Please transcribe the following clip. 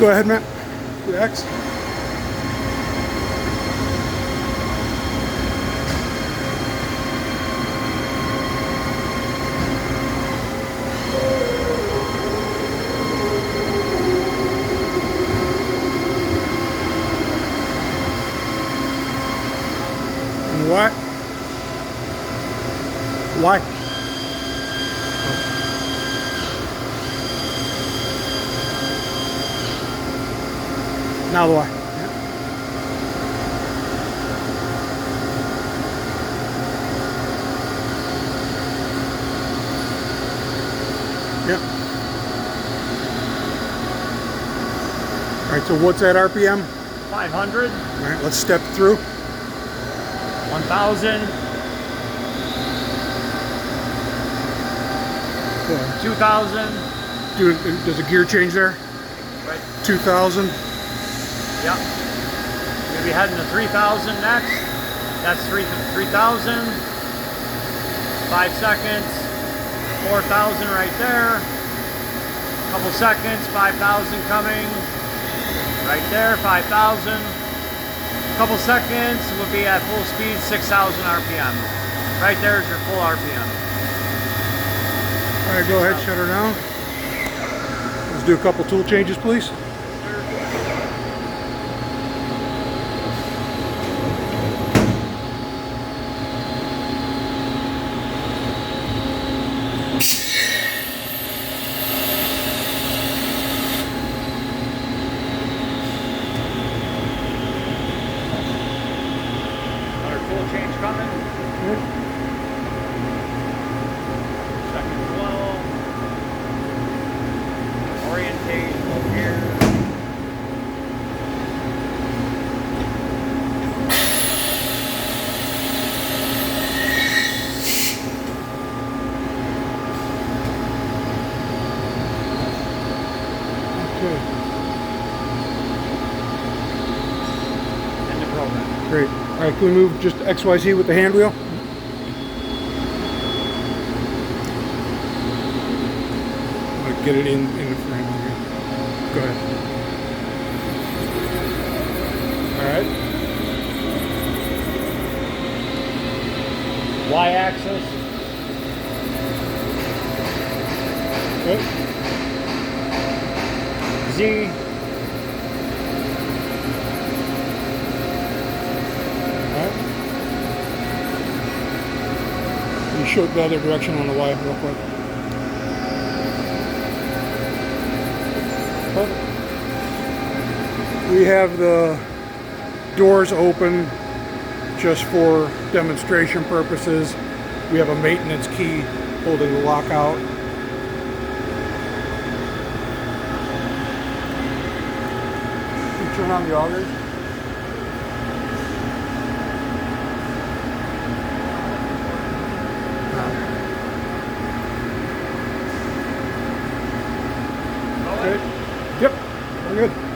Go ahead, Matt. The X. And what? Why? Now the why? Yep. All right, so what's that RPM? 500. All right, let's step through. 1,000. 2,000. Does the gear change there? Right. 2,000. Yep. We'll be heading to 3,000 next. That's 3,000. 5 seconds. 4,000 right there. Couple seconds. 5,000 coming. Right there. 5,000. Couple seconds. We'll be at full speed. 6,000 RPM. Right there's your full RPM. All right, go ahead, shut her down. Let's do a couple tool changes, please. Another tool change coming. Second flow. Orientate here. Okay, And the program. great. All right, can we move just XYZ with the hand wheel? Like get it in the frame. Go ahead. All right. Y-axis. Okay. Z. All right. You show the other direction on the Y real quick. Perfect. We have the doors open just for demonstration purposes. We have a maintenance key holding the lockout. You turn on the augers. Good. Yep, we're good.